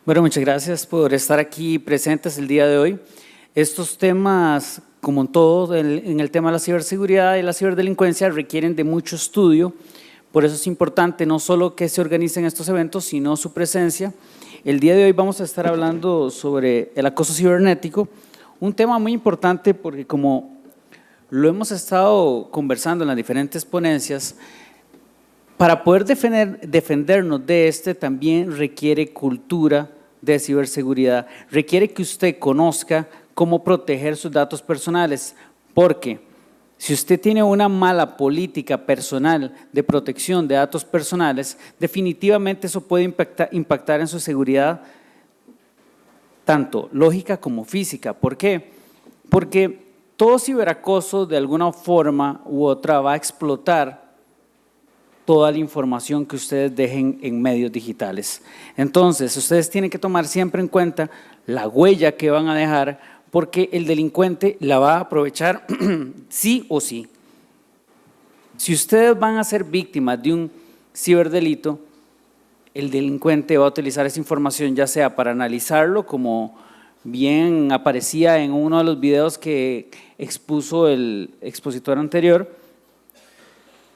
Bueno, muchas gracias por estar aquí presentes el día de hoy. Estos temas, como en todo, en el tema de la ciberseguridad y la ciberdelincuencia, requieren de mucho estudio. Por eso es importante no solo que se organicen estos eventos, sino su presencia. El día de hoy vamos a estar hablando sobre el acoso cibernético, un tema muy importante porque como lo hemos estado conversando en las diferentes ponencias, para poder defendernos de este también requiere cultura de ciberseguridad, requiere que usted conozca cómo proteger sus datos personales, porque si usted tiene una mala política personal de protección de datos personales, definitivamente eso puede impactar en su seguridad, tanto lógica como física. ¿Por qué? Porque todo ciberacoso de alguna forma u otra va a explotar toda la información que ustedes dejen en medios digitales. Entonces, ustedes tienen que tomar siempre en cuenta la huella que van a dejar, porque el delincuente la va a aprovechar sí o sí. Si ustedes van a ser víctimas de un ciberdelito, el delincuente va a utilizar esa información ya sea para analizarlo, como bien aparecía en uno de los videos que expuso el expositor anterior.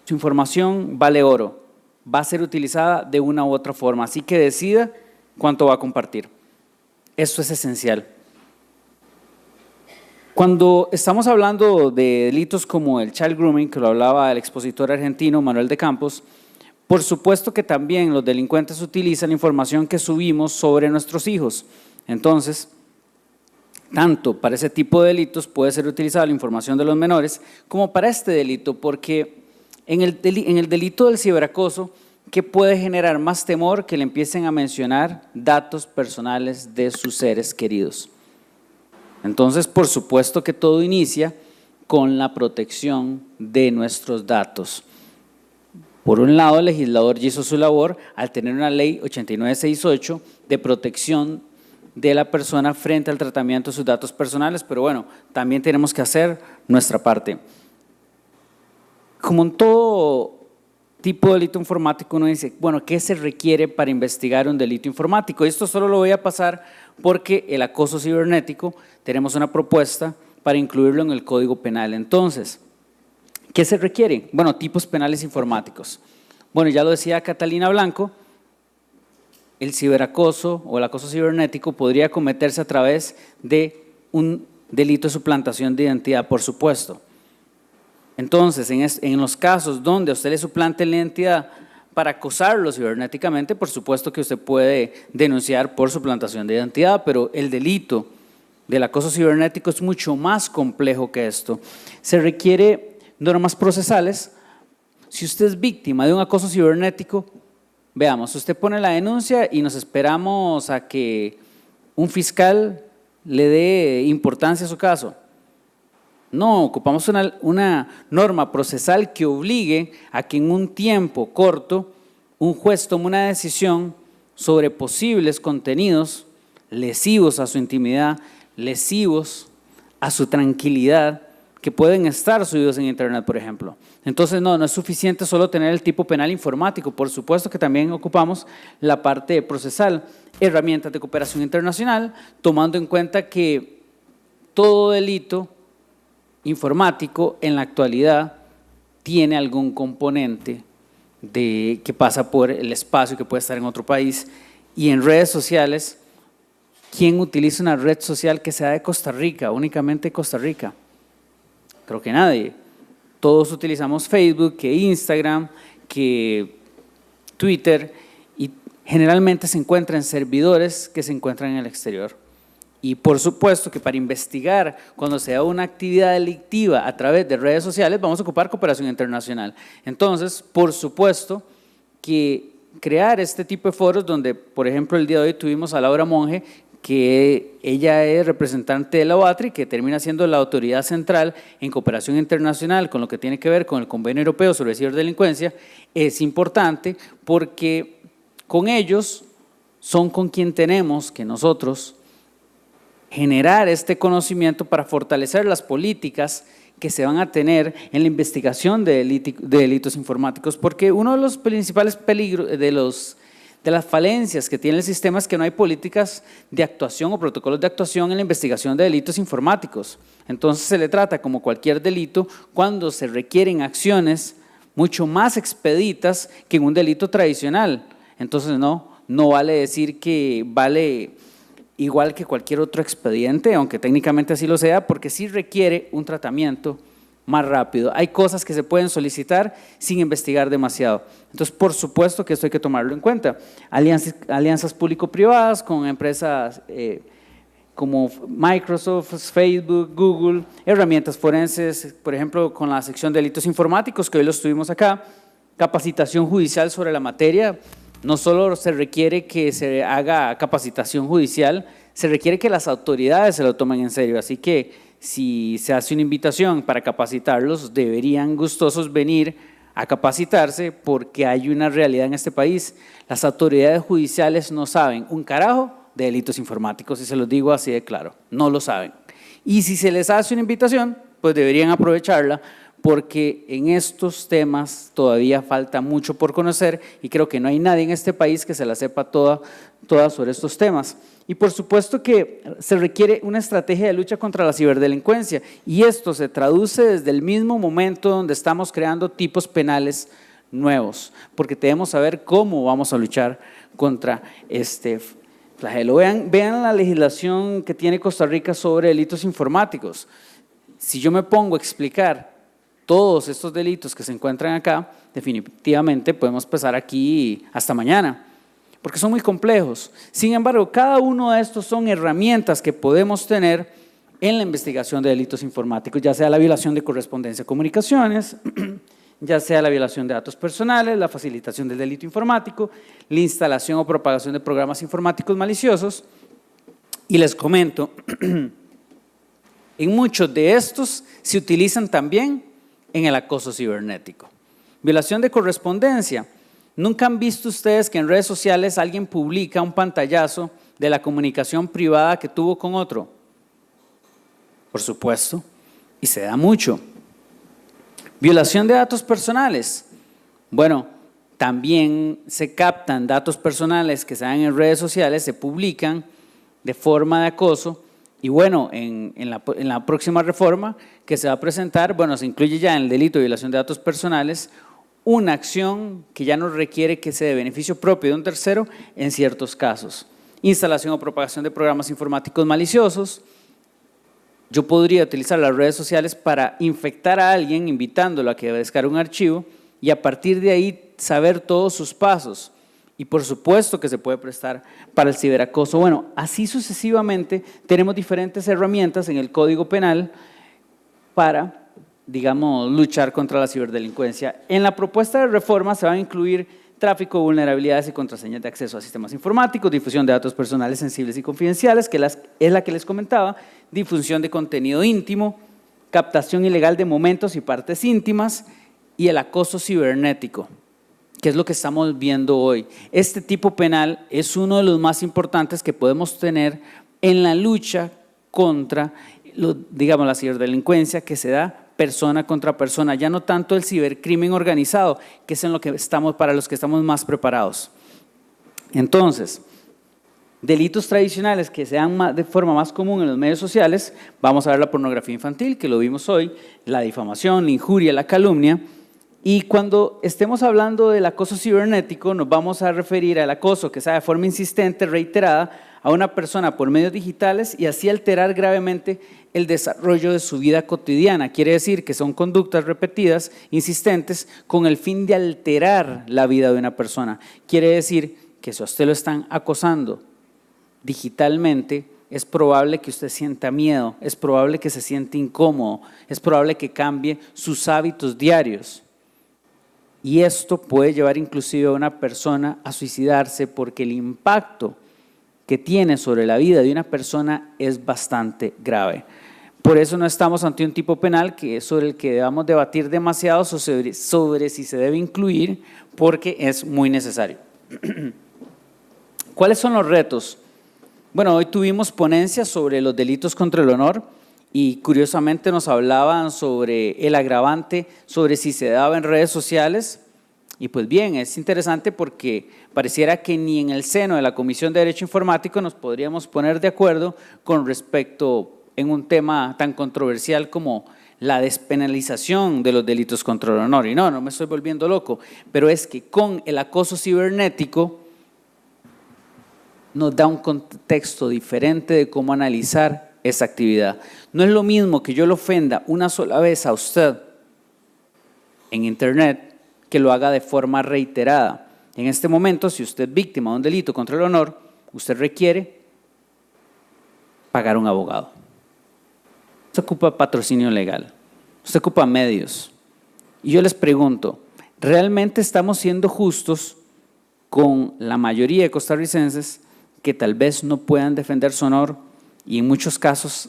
Su información vale oro, va a ser utilizada de una u otra forma, así que decida cuánto va a compartir. Esto es esencial. Cuando estamos hablando de delitos como el child grooming, que lo hablaba el expositor argentino Manuel de Campos, por supuesto que también los delincuentes utilizan información que subimos sobre nuestros hijos. Entonces, tanto para ese tipo de delitos puede ser utilizada la información de los menores como para este delito, porque en el delito del ciberacoso, ¿qué puede generar más temor? Que le empiecen a mencionar datos personales de sus seres queridos. Entonces, por supuesto que todo inicia con la protección de nuestros datos. Por un lado, el legislador ya hizo su labor al tener una ley 8968 de protección de la persona frente al tratamiento de sus datos personales, pero bueno, también tenemos que hacer nuestra parte. Como en todo tipo de delito informático, uno dice, bueno, ¿qué se requiere para investigar un delito informático? Esto solo lo voy a pasar porque el acoso cibernético, tenemos una propuesta para incluirlo en el Código Penal. Entonces, ¿qué se requiere? Bueno, tipos penales informáticos. Bueno, ya lo decía Catalina Blanco, el ciberacoso o el acoso cibernético podría cometerse a través de un delito de suplantación de identidad, por supuesto. Entonces, en los casos donde a usted le suplante la identidad para acosarlo cibernéticamente, por supuesto que usted puede denunciar por suplantación de identidad, pero el delito del acoso cibernético es mucho más complejo que esto. Se requiere normas procesales. Si usted es víctima de un acoso cibernético, veamos, usted pone la denuncia y nos esperamos a que un fiscal le dé importancia a su caso. No, ocupamos una norma procesal que obligue a que en un tiempo corto un juez tome una decisión sobre posibles contenidos lesivos a su intimidad, lesivos a su tranquilidad, que pueden estar subidos en internet, por ejemplo. Entonces, no es suficiente solo tener el tipo penal informático, por supuesto que también ocupamos la parte procesal, herramientas de cooperación internacional, tomando en cuenta que todo delito informático en la actualidad tiene algún componente que pasa por el espacio, que puede estar en otro país, y en redes sociales, ¿quién utiliza una red social que sea de Costa Rica, únicamente Costa Rica? Creo que nadie. Todos utilizamos Facebook, que Instagram, que Twitter, y generalmente se encuentran servidores que se encuentran en el exterior. Y por supuesto que para investigar cuando se da una actividad delictiva a través de redes sociales vamos a ocupar cooperación internacional. Entonces, por supuesto que crear este tipo de foros donde, por ejemplo, el día de hoy tuvimos a Laura Monge, que ella es representante de la OATRI, que termina siendo la autoridad central en cooperación internacional con lo que tiene que ver con el Convenio Europeo sobre Ciberdelincuencia, es importante porque con ellos son con quien tenemos que nosotros generar este conocimiento para fortalecer las políticas que se van a tener en la investigación de delitos informáticos, porque uno de los principales peligros, de las falencias que tiene el sistema es que no hay políticas de actuación o protocolos de actuación en la investigación de delitos informáticos. Entonces se le trata como cualquier delito cuando se requieren acciones mucho más expeditas que en un delito tradicional. Entonces no vale decir que vale igual que cualquier otro expediente, aunque técnicamente así lo sea, porque sí requiere un tratamiento más rápido. Hay cosas que se pueden solicitar sin investigar demasiado. Entonces, por supuesto que esto hay que tomarlo en cuenta. Alianzas público-privadas con empresas como Microsoft, Facebook, Google, herramientas forenses, por ejemplo, con la sección de delitos informáticos, que hoy los tuvimos acá, capacitación judicial sobre la materia. No solo se requiere que se haga capacitación judicial, se requiere que las autoridades se lo tomen en serio. Así que si se hace una invitación para capacitarlos, deberían gustosos venir a capacitarse porque hay una realidad en este país. Las autoridades judiciales no saben un carajo de delitos informáticos, y se los digo así de claro, no lo saben. Y si se les hace una invitación, pues deberían aprovecharla porque en estos temas todavía falta mucho por conocer y creo que no hay nadie en este país que se la sepa toda sobre estos temas. Y por supuesto que se requiere una estrategia de lucha contra la ciberdelincuencia y esto se traduce desde el mismo momento donde estamos creando tipos penales nuevos, porque debemos saber cómo vamos a luchar contra este flagelo. Vean la legislación que tiene Costa Rica sobre delitos informáticos. Si yo me pongo a explicar todos estos delitos que se encuentran acá, definitivamente podemos pasar aquí hasta mañana, porque son muy complejos. Sin embargo, cada uno de estos son herramientas que podemos tener en la investigación de delitos informáticos, ya sea la violación de correspondencia de comunicaciones, ya sea la violación de datos personales, la facilitación del delito informático, la instalación o propagación de programas informáticos maliciosos. Y les comento, en muchos de estos se utilizan también en el acoso cibernético. Violación de correspondencia. ¿Nunca han visto ustedes que en redes sociales alguien publica un pantallazo de la comunicación privada que tuvo con otro? Por supuesto, y se da mucho. Violación de datos personales. Bueno, también se captan datos personales que se dan en redes sociales, se publican de forma de acoso. Y bueno, en la próxima reforma que se va a presentar, bueno, se incluye ya en el delito de violación de datos personales una acción que ya no requiere que sea de beneficio propio de un tercero en ciertos casos. Instalación o propagación de programas informáticos maliciosos. Yo podría utilizar las redes sociales para infectar a alguien, invitándolo a que descargue un archivo y a partir de ahí saber todos sus pasos. Y por supuesto que se puede prestar para el ciberacoso. Bueno, así sucesivamente tenemos diferentes herramientas en el Código Penal para, digamos, luchar contra la ciberdelincuencia. En la propuesta de reforma se van a incluir tráfico de vulnerabilidades y contraseñas de acceso a sistemas informáticos, difusión de datos personales sensibles y confidenciales, que es la que les comentaba, difusión de contenido íntimo, captación ilegal de momentos y partes íntimas y el acoso cibernético, que es lo que estamos viendo hoy. Este tipo penal es uno de los más importantes que podemos tener en la lucha contra, digamos, la ciberdelincuencia que se da persona contra persona, ya no tanto el cibercrimen organizado, que es en lo que estamos, para los que estamos más preparados. Entonces, delitos tradicionales que se dan de forma más común en los medios sociales, vamos a ver la pornografía infantil, que lo vimos hoy, la difamación, la injuria, la calumnia. Y cuando estemos hablando del acoso cibernético, nos vamos a referir al acoso que sea de forma insistente, reiterada, a una persona por medios digitales y así alterar gravemente el desarrollo de su vida cotidiana. Quiere decir que son conductas repetidas, insistentes, con el fin de alterar la vida de una persona. Quiere decir que si a usted lo están acosando digitalmente, es probable que usted sienta miedo, es probable que se sienta incómodo, es probable que cambie sus hábitos diarios. Y esto puede llevar inclusive a una persona a suicidarse porque el impacto que tiene sobre la vida de una persona es bastante grave. Por eso no estamos ante un tipo penal que es sobre el que debamos debatir demasiado sobre si se debe incluir, porque es muy necesario. ¿Cuáles son los retos? Bueno, hoy tuvimos ponencias sobre los delitos contra el honor y curiosamente nos hablaban sobre el agravante, sobre si se daba en redes sociales. Y pues bien, es interesante porque pareciera que ni en el seno de la Comisión de Derecho Informático nos podríamos poner de acuerdo con respecto en un tema tan controversial como la despenalización de los delitos contra el honor. Y no me estoy volviendo loco, pero es que con el acoso cibernético nos da un contexto diferente de cómo analizar esa actividad. No es lo mismo que yo lo ofenda una sola vez a usted en Internet que lo haga de forma reiterada. En este momento, si usted es víctima de un delito contra el honor, usted requiere pagar un abogado. Usted ocupa patrocinio legal, usted ocupa medios. Y yo les pregunto, ¿realmente estamos siendo justos con la mayoría de costarricenses que tal vez no puedan defender su honor? Y en muchos casos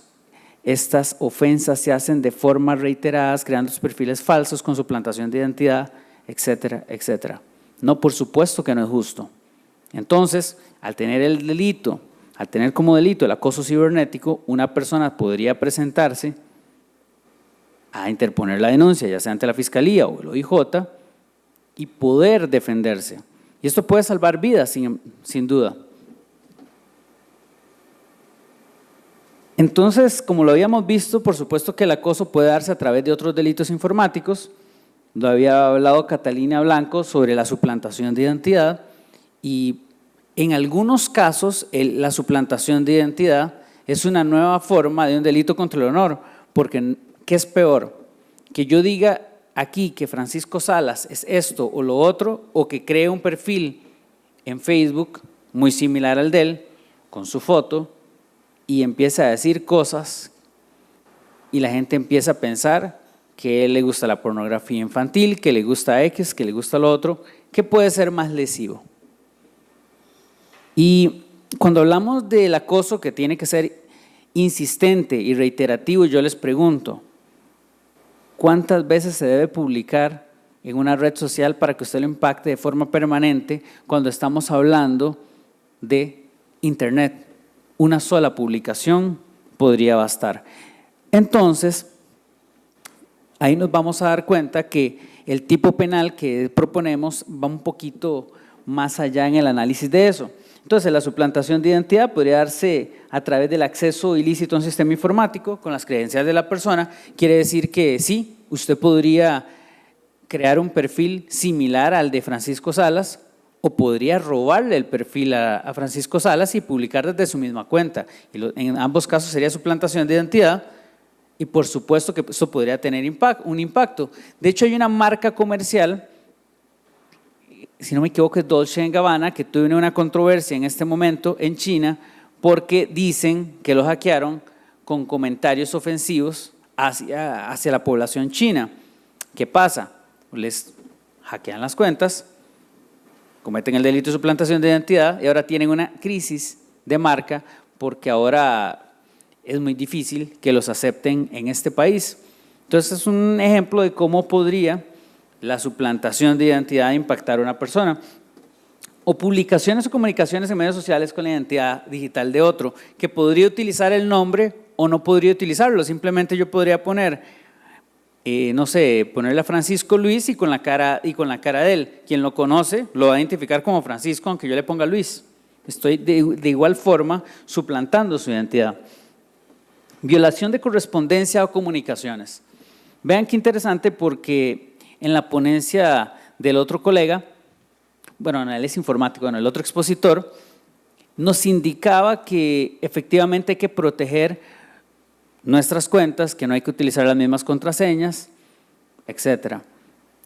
estas ofensas se hacen de forma reiteradas, creando perfiles falsos con suplantación de identidad, etcétera, etcétera. No, por supuesto que no es justo. Entonces, al tener el delito, al tener como delito el acoso cibernético, una persona podría presentarse a interponer la denuncia, ya sea ante la Fiscalía o el OIJ, y poder defenderse. Y esto puede salvar vidas, sin duda. Entonces, como lo habíamos visto, por supuesto que el acoso puede darse a través de otros delitos informáticos. Lo había hablado Catalina Blanco sobre la suplantación de identidad y en algunos casos la suplantación de identidad es una nueva forma de un delito contra el honor, porque ¿qué es peor? Que yo diga aquí que Francisco Salas es esto o lo otro, o que cree un perfil en Facebook muy similar al de él, con su foto, y empieza a decir cosas y la gente empieza a pensar que a él le gusta la pornografía infantil, que le gusta X, que le gusta lo otro, ¿qué puede ser más lesivo? Y cuando hablamos del acoso que tiene que ser insistente y reiterativo, yo les pregunto, ¿cuántas veces se debe publicar en una red social para que usted lo impacte de forma permanente cuando estamos hablando de Internet? Una sola publicación podría bastar. Entonces, ahí nos vamos a dar cuenta que el tipo penal que proponemos va un poquito más allá en el análisis de eso. Entonces, la suplantación de identidad podría darse a través del acceso ilícito a un sistema informático con las credenciales de la persona. Quiere decir que sí, usted podría crear un perfil similar al de Francisco Salas o podría robarle el perfil a Francisco Salas y publicar desde su misma cuenta. En ambos casos sería suplantación de identidad. Y por supuesto que eso podría tener un impacto. De hecho, hay una marca comercial, si no me equivoco es Dolce & Gabbana, que tuvo una controversia en este momento en China porque dicen que lo hackearon con comentarios ofensivos hacia la población china. ¿Qué pasa? Les hackean las cuentas, cometen el delito de suplantación de identidad y ahora tienen una crisis de marca porque ahora es muy difícil que los acepten en este país. Entonces es un ejemplo de cómo podría la suplantación de identidad impactar a una persona. O publicaciones o comunicaciones en medios sociales con la identidad digital de otro, que podría utilizar el nombre o no podría utilizarlo. Simplemente yo podría poner, no sé, ponerle a Francisco Luis y con la cara de él. Quien lo conoce lo va a identificar como Francisco, aunque yo le ponga Luis. Estoy de igual forma suplantando su identidad. Violación de correspondencia o comunicaciones. Vean qué interesante porque en la ponencia del otro colega, bueno, él es informático, el otro expositor, nos indicaba que efectivamente hay que proteger nuestras cuentas, que no hay que utilizar las mismas contraseñas, etcétera.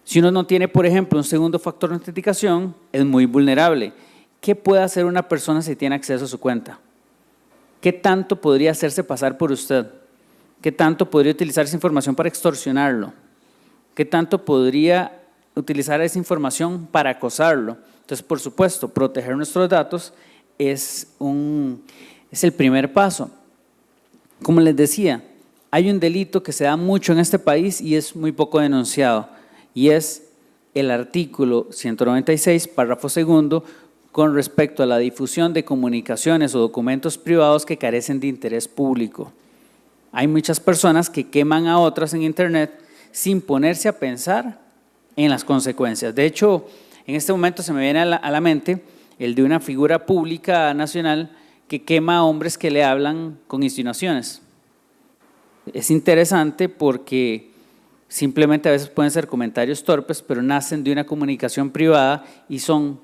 Si uno no tiene, por ejemplo, un segundo factor de autenticación, es muy vulnerable. ¿Qué puede hacer una persona si tiene acceso a su cuenta? ¿Qué tanto podría hacerse pasar por usted? ¿Qué tanto podría utilizar esa información para extorsionarlo? ¿Qué tanto podría utilizar esa información para acosarlo? Entonces, por supuesto, proteger nuestros datos es el primer paso. Como les decía, hay un delito que se da mucho en este país y es muy poco denunciado, y es el artículo 196, párrafo segundo, con respecto a la difusión de comunicaciones o documentos privados que carecen de interés público. Hay muchas personas que queman a otras en Internet sin ponerse a pensar en las consecuencias. De hecho, en este momento se me viene a la mente el de una figura pública nacional que quema a hombres que le hablan con insinuaciones. Es interesante porque simplemente a veces pueden ser comentarios torpes, pero nacen de una comunicación privada y son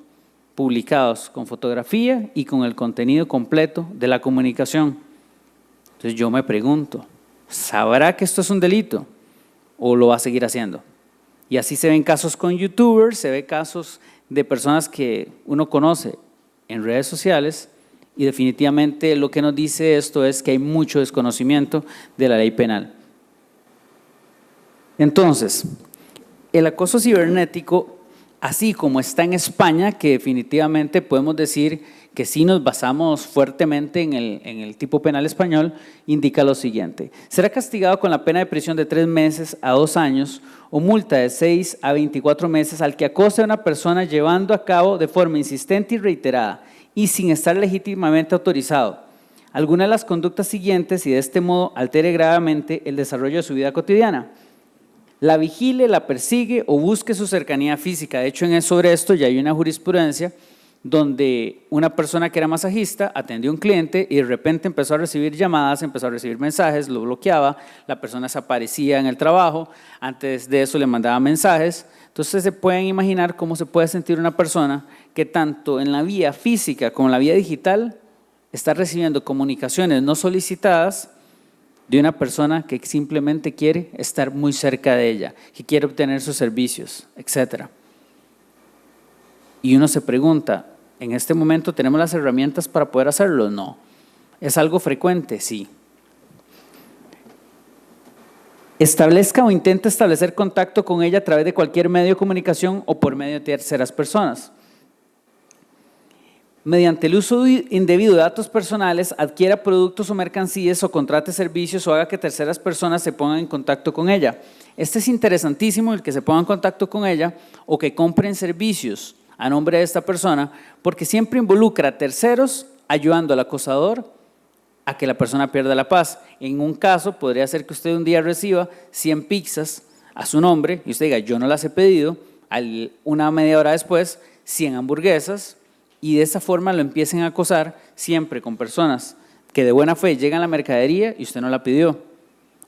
publicados con fotografía y con el contenido completo de la comunicación. Entonces yo me pregunto, ¿sabrá que esto es un delito o lo va a seguir haciendo? Y así se ven casos con youtubers, se ven casos de personas que uno conoce en redes sociales y definitivamente lo que nos dice esto es que hay mucho desconocimiento de la ley penal. Entonces, el acoso cibernético, así como está en España, que definitivamente podemos decir que sí nos basamos fuertemente en el tipo penal español, indica lo siguiente: será castigado con la pena de prisión de 3 meses a 2 años o multa de 6 a 24 meses al que acose a una persona llevando a cabo de forma insistente y reiterada y sin estar legítimamente autorizado alguna de las conductas siguientes y de este modo altere gravemente el desarrollo de su vida cotidiana. La vigile, la persigue o busque su cercanía física. De hecho, sobre esto ya hay una jurisprudencia donde una persona que era masajista atendió a un cliente y de repente empezó a recibir llamadas, empezó a recibir mensajes, lo bloqueaba, la persona desaparecía en el trabajo, antes de eso le mandaba mensajes. Entonces se pueden imaginar cómo se puede sentir una persona que tanto en la vía física como en la vía digital está recibiendo comunicaciones no solicitadas de una persona que simplemente quiere estar muy cerca de ella, que quiere obtener sus servicios, etc. Y uno se pregunta, ¿en este momento tenemos las herramientas para poder hacerlo? No. ¿Es algo frecuente? Sí. Establezca o intente establecer contacto con ella a través de cualquier medio de comunicación o por medio de terceras personas. Mediante el uso indebido de datos personales, adquiera productos o mercancías o contrate servicios o haga que terceras personas se pongan en contacto con ella. Este es interesantísimo, el que se ponga en contacto con ella o que compren servicios a nombre de esta persona, porque siempre involucra a terceros ayudando al acosador a que la persona pierda la paz. En un caso podría ser que usted un día reciba 100 pizzas a su nombre y usted diga, yo no las he pedido, una media hora después 100 hamburguesas, y de esa forma lo empiecen a acosar siempre con personas que de buena fe llegan a la mercadería y usted no la pidió.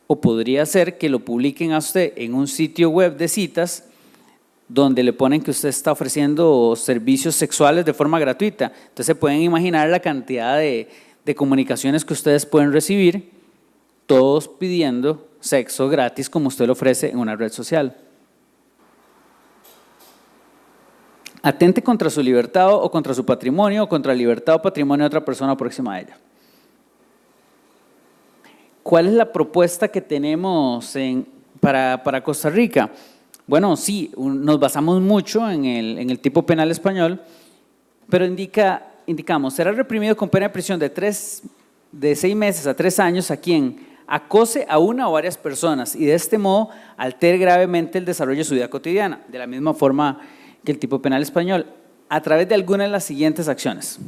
O podría ser que lo publiquen a usted en un sitio web de citas donde le ponen que usted está ofreciendo servicios sexuales de forma gratuita. Entonces se pueden imaginar la cantidad de comunicaciones que ustedes pueden recibir, todos pidiendo sexo gratis como usted lo ofrece en una red social. Atente contra su libertad o contra su patrimonio o contra la libertad o patrimonio de otra persona próxima a ella. ¿Cuál es la propuesta que tenemos para Costa Rica? Bueno, sí, nos basamos mucho en el tipo penal español, pero indicamos, será reprimido con pena de prisión de 6 meses a 3 años a quien acose a una o varias personas y de este modo altere gravemente el desarrollo de su vida cotidiana, de la misma forma que el tipo penal español, a través de alguna de las siguientes acciones.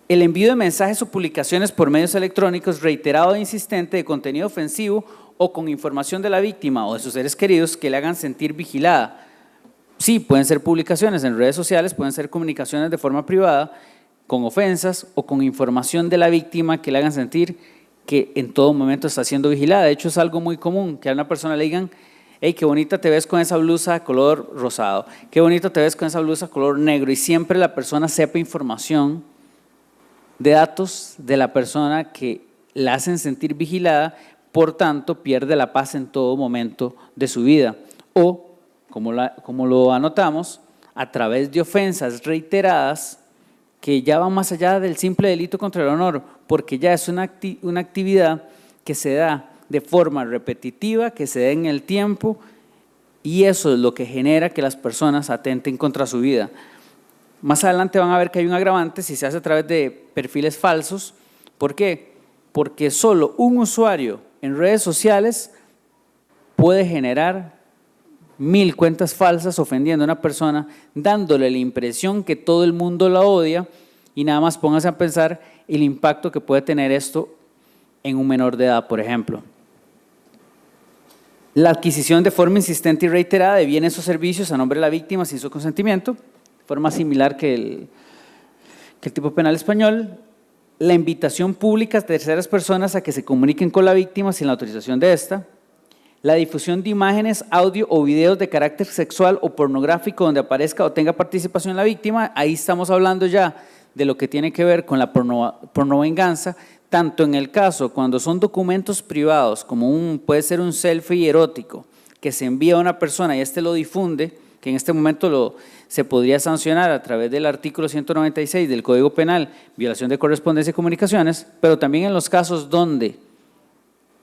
El envío de mensajes o publicaciones por medios electrónicos reiterado e insistente de contenido ofensivo o con información de la víctima o de sus seres queridos que le hagan sentir vigilada. Sí, pueden ser publicaciones en redes sociales, pueden ser comunicaciones de forma privada, con ofensas o con información de la víctima que le hagan sentir que en todo momento está siendo vigilada. De hecho, es algo muy común que a una persona le digan, hey, qué bonita te ves con esa blusa color rosado, qué bonito te ves con esa blusa color negro, y siempre la persona sepa información de datos de la persona que la hacen sentir vigilada, por tanto pierde la paz en todo momento de su vida. O, como lo anotamos, a través de ofensas reiteradas que ya van más allá del simple delito contra el honor, porque ya es una actividad que se da de forma repetitiva, que se da en el tiempo, y eso es lo que genera que las personas atenten contra su vida. Más adelante van a ver que hay un agravante si se hace a través de perfiles falsos. ¿Por qué? Porque solo un usuario en redes sociales puede generar 1000 cuentas falsas ofendiendo a una persona, dándole la impresión que todo el mundo la odia, y nada más póngase a pensar el impacto que puede tener esto en un menor de edad, por ejemplo. La adquisición de forma insistente y reiterada de bienes o servicios a nombre de la víctima sin su consentimiento, de forma similar que el tipo penal español. La invitación pública a terceras personas a que se comuniquen con la víctima sin la autorización de ésta. La difusión de imágenes, audio o videos de carácter sexual o pornográfico donde aparezca o tenga participación la víctima. Ahí estamos hablando ya de lo que tiene que ver con la pornovenganza, tanto en el caso cuando son documentos privados, como puede ser un selfie erótico que se envía a una persona y éste lo difunde, que en este momento se podría sancionar a través del artículo 196 del Código Penal, violación de correspondencia y comunicaciones, pero también en los casos donde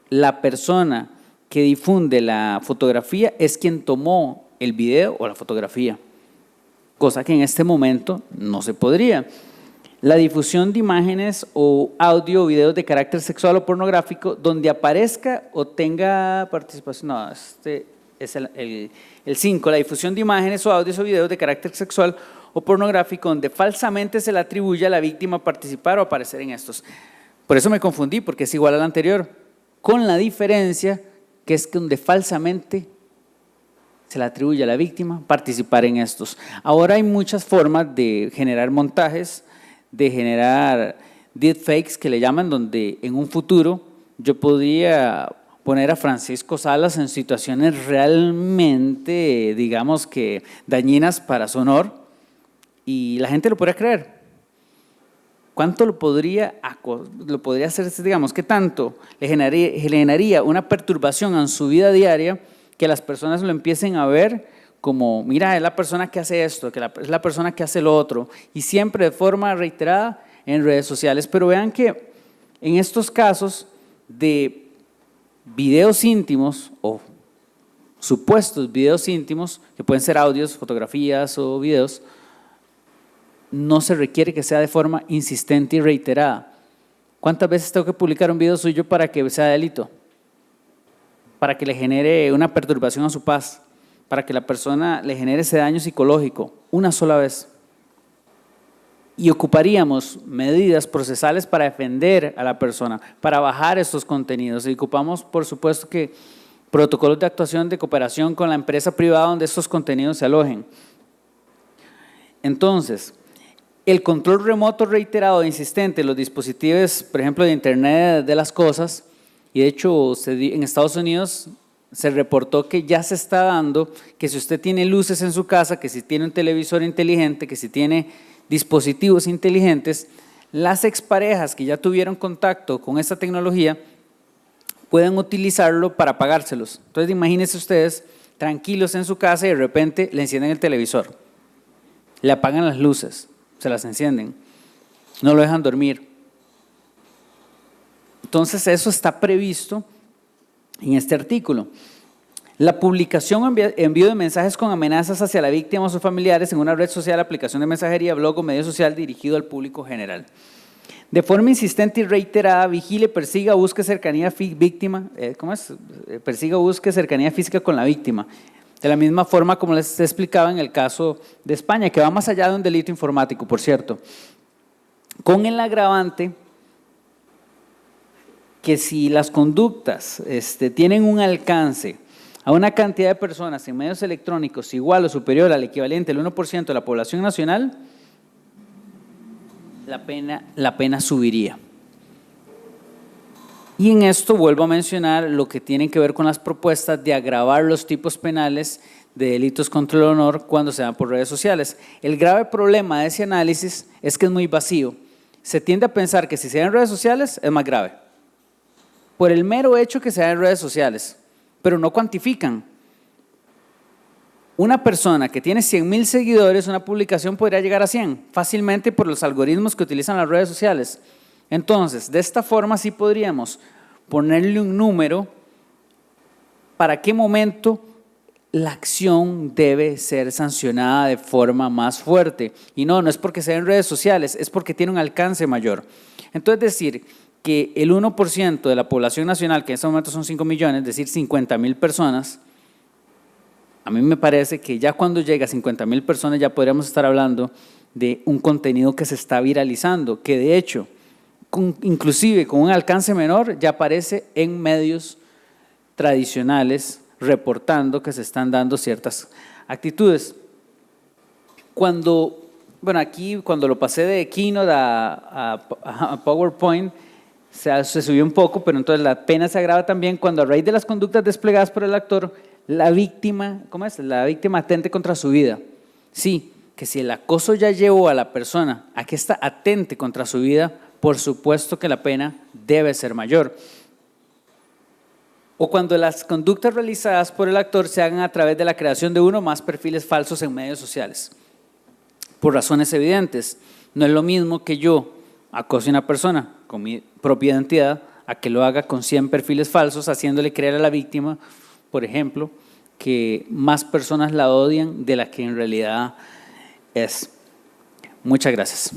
la persona que difunde la fotografía es quien tomó el video o la fotografía, cosa que en este momento no se podría. La difusión de imágenes o audio o videos de carácter sexual o pornográfico donde aparezca o tenga participación, no, este es el 5, la difusión de imágenes o audios o videos de carácter sexual o pornográfico donde falsamente se le atribuye a la víctima participar o aparecer en estos. Por eso me confundí, porque es igual al anterior, con la diferencia que es que donde falsamente se le atribuye a la víctima participar en estos. Ahora hay muchas formas de generar montajes, de generar deepfakes que le llaman, donde en un futuro yo podría poner a Francisco Salas en situaciones realmente, digamos que dañinas para su honor y la gente lo podría creer. ¿Cuánto lo podría hacer, digamos, qué tanto le generaría una perturbación en su vida diaria que las personas lo empiecen a ver como, mira, es la persona que hace esto, que es la persona que hace lo otro, y siempre de forma reiterada en redes sociales? Pero vean que en estos casos de videos íntimos o supuestos videos íntimos, que pueden ser audios, fotografías o videos, no se requiere que sea de forma insistente y reiterada. ¿Cuántas veces tengo que publicar un video suyo para que sea delito? Para que le genere una perturbación a su paz, para que la persona le genere ese daño psicológico, una sola vez. Y ocuparíamos medidas procesales para defender a la persona, para bajar estos contenidos. Y ocupamos, por supuesto, que protocolos de actuación de cooperación con la empresa privada donde estos contenidos se alojen. Entonces, el control remoto reiterado e insistente de los dispositivos, por ejemplo, de Internet de las cosas, y de hecho en Estados Unidos se reportó que ya se está dando que si usted tiene luces en su casa, que si tiene un televisor inteligente, que si tiene dispositivos inteligentes, las exparejas que ya tuvieron contacto con esta tecnología pueden utilizarlo para apagárselos. Entonces imagínense ustedes tranquilos en su casa y de repente le encienden el televisor, le apagan las luces, se las encienden, no lo dejan dormir. Entonces eso está previsto en este artículo. La publicación o envío de mensajes con amenazas hacia la víctima o sus familiares en una red social, aplicación de mensajería, blog o medio social dirigido al público general. De forma insistente y reiterada, vigile, persiga, busque cercanía víctima, persiga, busque cercanía física con la víctima. De la misma forma como les explicaba en el caso de España, que va más allá de un delito informático, por cierto, con el agravante que si las conductas tienen un alcance a una cantidad de personas en medios electrónicos igual o superior al equivalente del 1% de la población nacional, la pena subiría. Y en esto vuelvo a mencionar lo que tienen que ver con las propuestas de agravar los tipos penales de delitos contra el honor cuando se dan por redes sociales. El grave problema de ese análisis es que es muy vacío. Se tiende a pensar que si se da en redes sociales es más grave, por el mero hecho que se da en redes sociales, pero no cuantifican. Una persona que tiene 100,000 seguidores, una publicación podría llegar a 100 fácilmente por los algoritmos que utilizan las redes sociales. Entonces, de esta forma sí podríamos ponerle un número para qué momento la acción debe ser sancionada de forma más fuerte. Y no es porque sea en redes sociales, es porque tiene un alcance mayor. Entonces, decir que el 1% de la población nacional, que en este momento son 5 millones, es decir, 50,000 personas, a mí me parece que ya cuando llega a 50,000 personas ya podríamos estar hablando de un contenido que se está viralizando, que de hecho, inclusive con un alcance menor, ya aparece en medios tradicionales reportando que se están dando ciertas actitudes. Aquí cuando lo pasé de Keynote a PowerPoint, se subió un poco, pero entonces la pena se agrava también cuando a raíz de las conductas desplegadas por el actor, la víctima, La víctima atente contra su vida. Sí, que si el acoso ya llevó a la persona a que ésta atente contra su vida, por supuesto que la pena debe ser mayor. O cuando las conductas realizadas por el actor se hagan a través de la creación de uno o más perfiles falsos en medios sociales. Por razones evidentes, no es lo mismo que yo acose a una persona con mi propia identidad a que lo haga con 100 perfiles falsos, haciéndole creer a la víctima, por ejemplo, que más personas la odian de la que en realidad es. Muchas gracias.